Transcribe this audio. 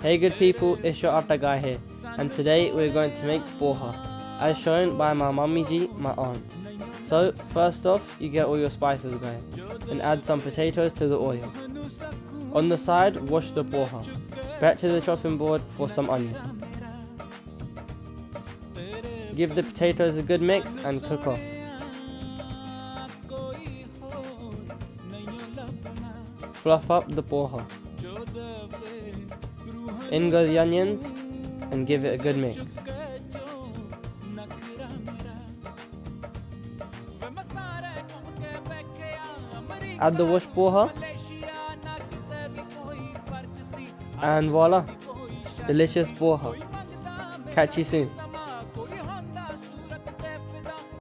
Hey good people, it's your Atta guy here, and today we're going to make poha, as shown by my mummy ji, my aunt. So first off, you get all your spices going, and add some potatoes to the oil. On the side, wash the poha. Back to the chopping board for some onion. Give the potatoes a good mix and cook off. Fluff up the poha. In go the onions and give it a good mix. Add the washed poha and voila, delicious poha. Catch you soon.